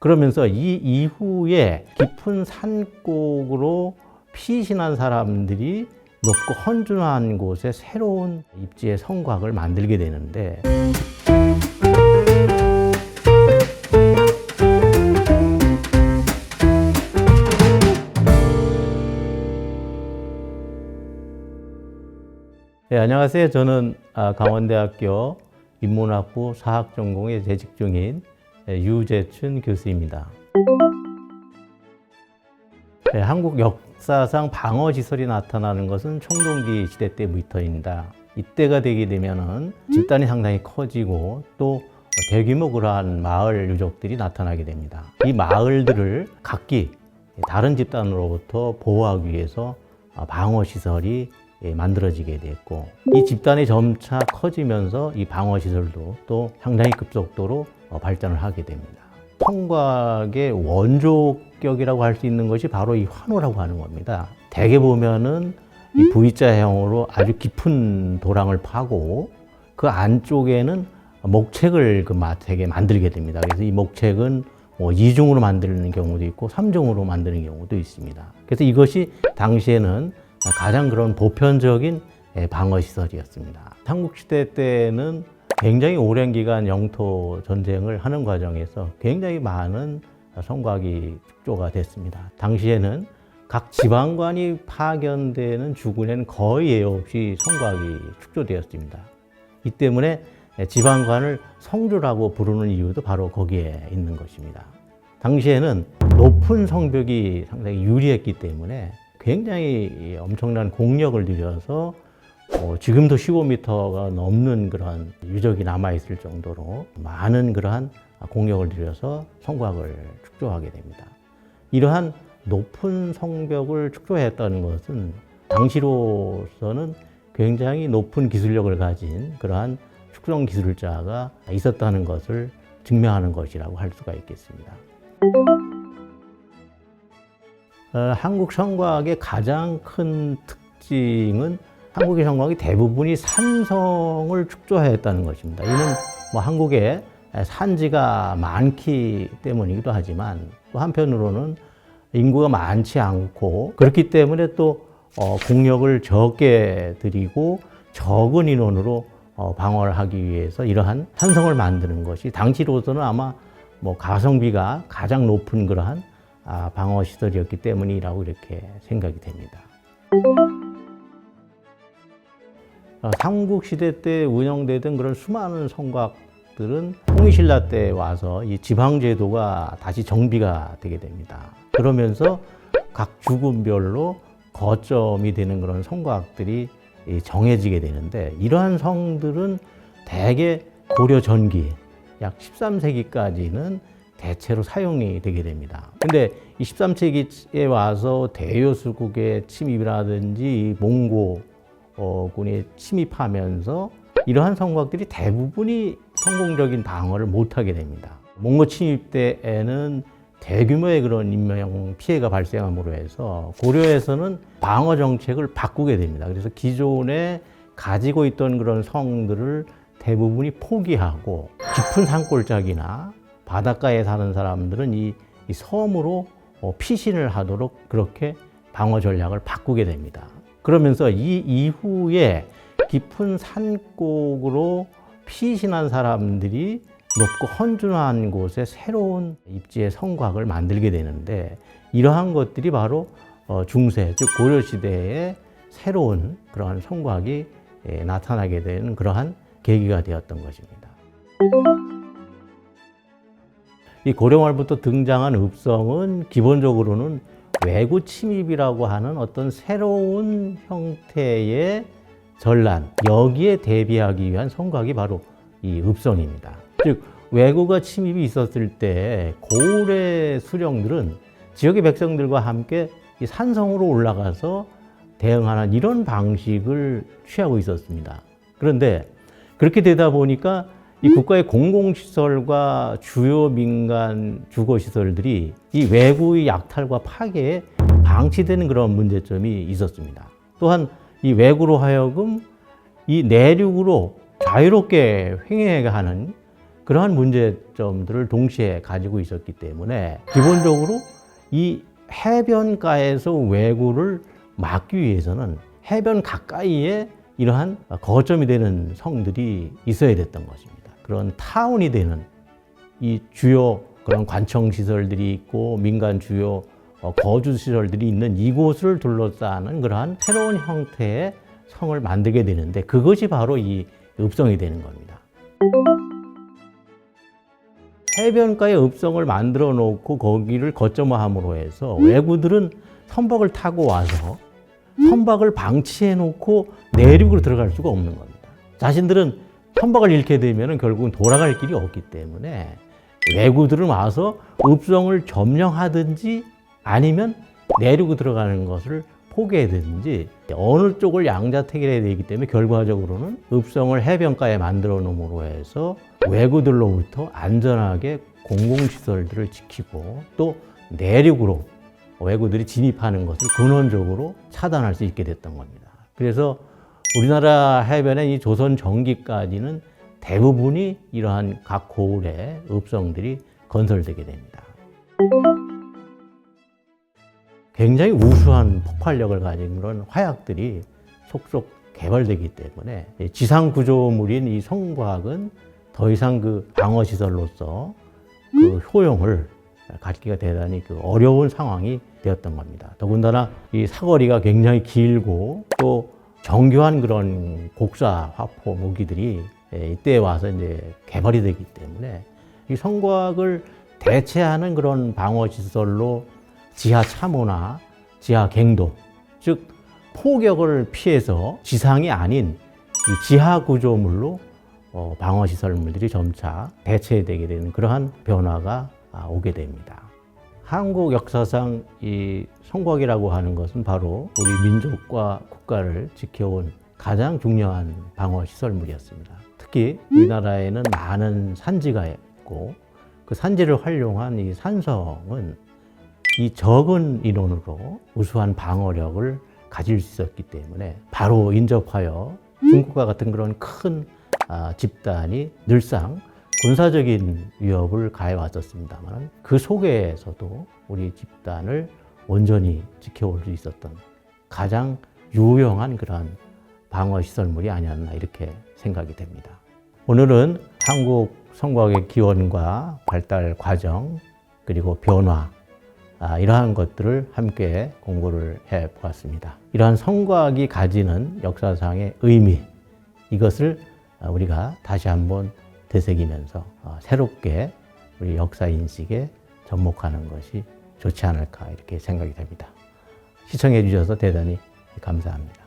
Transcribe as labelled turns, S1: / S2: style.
S1: 그러면서 이 이후에 깊은 산골로 피신한 사람들이 높고 헌준한 곳에 새로운 입지의 성곽을 만들게 되는데, 네, 안녕하세요. 저는 강원대학교 인문학부 사학전공에 재직 중인 유재춘 교수입니다. 네, 한국 역사상 방어시설이 나타나는 것은 청동기 시대 때부터입니다. 이때가 되게 되면은 집단이 상당히 커지고 또 대규모 그러한 마을 유적들이 나타나게 됩니다. 이 마을들을 각기 다른 집단으로부터 보호하기 위해서 방어시설이 만들어지게 됐고, 이 집단이 점차 커지면서 이 방어시설도 또 상당히 급속도로 발전을 하게 됩니다. 성곽의 원조격이라고 할 수 있는 것이 바로 이 환호라고 하는 겁니다. 대개 보면은 이 V자형으로 아주 깊은 도랑을 파고 그 안쪽에는 목책을 되게 만들게 됩니다. 그래서 이 목책은 2중으로 만드는 경우도 있고 3중으로 만드는 경우도 있습니다. 그래서 이것이 당시에는 가장 그런 보편적인 방어시설이었습니다. 삼국시대 때는 굉장히 오랜 기간 영토 전쟁을 하는 과정에서 굉장히 많은 성곽이 축조가 됐습니다. 당시에는 각 지방관이 파견되는 주군에는 거의 예외 없이 성곽이 축조되었습니다. 이 때문에 지방관을 성주라고 부르는 이유도 바로 거기에 있는 것입니다. 당시에는 높은 성벽이 상당히 유리했기 때문에 굉장히 엄청난 공력을 들여서 지금도 15m가 넘는 그러한 유적이 남아있을 정도로 많은 그러한 공력을 들여서 성곽을 축조하게 됩니다. 이러한 높은 성벽을 축조했다는 것은 당시로서는 굉장히 높은 기술력을 가진 그러한 축성 기술자가 있었다는 것을 증명하는 것이라고 할 수가 있겠습니다. 한국 성곽의 가장 큰 특징은 한국의 성곽이 대부분이 산성을 축조했다는 것입니다. 이는 한국에 산지가 많기 때문이기도 하지만 또 한편으로는 인구가 많지 않고 그렇기 때문에 또 공력을 적게 들이고 적은 인원으로 방어를 하기 위해서 이러한 산성을 만드는 것이 당시로서는 아마 가성비가 가장 높은 그러한 방어시설이었기 때문이라고 이렇게 생각이 됩니다. 삼국시대 때 운영되던 그런 수많은 성곽들은 홍위신라 때 와서 이 지방제도가 다시 정비가 되게 됩니다. 그러면서 각 주군별로 거점이 되는 그런 성곽들이 정해지게 되는데, 이러한 성들은 대개 고려 전기 약 13세기까지는 대체로 사용이 되게 됩니다. 근데 이 13세기에 와서 대여수국의 침입이라든지 몽고군이 침입하면서 이러한 성곽들이 대부분이 성공적인 방어를 못하게 됩니다. 몽고 침입 때에는 대규모의 그런 인명 피해가 발생함으로 해서 고려에서는 방어 정책을 바꾸게 됩니다. 그래서 기존에 가지고 있던 그런 성들을 대부분이 포기하고 깊은 산골짜기나 바닷가에 사는 사람들은 이 섬으로 피신을 하도록 그렇게 방어 전략을 바꾸게 됩니다. 그러면서 이 이후에 깊은 산골로 피신한 사람들이 높고 헌준한 곳에 새로운 입지의 성곽을 만들게 되는데, 이러한 것들이 바로 중세, 즉 고려시대에 새로운 그러한 성곽이 나타나게 되는 그러한 계기가 되었던 것입니다. 이 고려말부터 등장한 읍성은 기본적으로는 외구 침입이라고 하는 어떤 새로운 형태의 전란, 여기에 대비하기 위한 성곽이 바로 이 읍성입니다. 즉 외구가 침입이 있었을 때 고을의 수령들은 지역의 백성들과 함께 이 산성으로 올라가서 대응하는 이런 방식을 취하고 있었습니다. 그런데 그렇게 되다 보니까 이 국가의 공공시설과 주요 민간 주거시설들이 이 외구의 약탈과 파괴에 방치되는 그런 문제점이 있었습니다. 또한 이 외구로 하여금 이 내륙으로 자유롭게 횡행하는 그러한 문제점들을 동시에 가지고 있었기 때문에 기본적으로 이 해변가에서 왜구를 막기 위해서는 해변 가까이에 이러한 거점이 되는 성들이 있어야 됐던 것입니다. 그런 타운이 되는 이 주요 그런 관청 시설들이 있고 민간 주요 거주 시설들이 있는 이곳을 둘러싸는 그러한 새로운 형태의 성을 만들게 되는데 그것이 바로 이 읍성이 되는 겁니다. 해변가에 읍성을 만들어 놓고 거기를 거점화함으로 해서 왜구들은 선박을 타고 와서 선박을 방치해 놓고 내륙으로 들어갈 수가 없는 겁니다. 자신들은 선박을 잃게 되면 결국은 돌아갈 길이 없기 때문에 왜구들은 와서 읍성을 점령하든지 아니면 내륙으로 들어가는 것을 포기하든지 어느 쪽을 양자택일해야 되기 때문에 결과적으로는 읍성을 해변가에 만들어 놓음으로 해서 왜구들로부터 안전하게 공공시설들을 지키고 또 내륙으로 왜구들이 진입하는 것을 근원적으로 차단할 수 있게 됐던 겁니다. 그래서 우리나라 해변의 이 조선 전기까지는 대부분이 이러한 각 고을의 읍성들이 건설되게 됩니다. 굉장히 우수한 폭발력을 가진 그런 화약들이 속속 개발되기 때문에 지상 구조물인 이 성곽은 더 이상 그 방어 시설로서 그 효용을 갖기가 대단히 그 어려운 상황이 되었던 겁니다. 더군다나 이 사거리가 굉장히 길고 또 정교한 그런 곡사 화포 무기들이 이때 와서 이제 개발이 되기 때문에 이 성곽을 대체하는 그런 방어 시설로 지하 참호나 지하 갱도, 즉 포격을 피해서 지상이 아닌 이 지하 구조물로 방어 시설물들이 점차 대체되게 되는 그러한 변화가 오게 됩니다. 한국 역사상 이 성곽이라고 하는 것은 바로 우리 민족과 국가를 지켜온 가장 중요한 방어 시설물이었습니다. 특히 우리나라에는 많은 산지가 있고 그 산지를 활용한 이 산성은 이 적은 인원으로 우수한 방어력을 가질 수 있었기 때문에 바로 인접하여 중국과 같은 그런 큰 집단이 늘상 군사적인 위협을 가해 왔었습니다만 그 속에서도 우리 집단을 온전히 지켜올 수 있었던 가장 유용한 그런 방어 시설물이 아니었나 이렇게 생각이 됩니다. 오늘은 한국 성곽의 기원과 발달 과정 그리고 변화 이러한 것들을 함께 공부를 해 보았습니다. 이러한 성곽이 가지는 역사상의 의미 이것을 우리가 다시 한번 되새기면서 새롭게 우리 역사 인식에 접목하는 것이 좋지 않을까 이렇게 생각이 됩니다. 시청해 주셔서 대단히 감사합니다.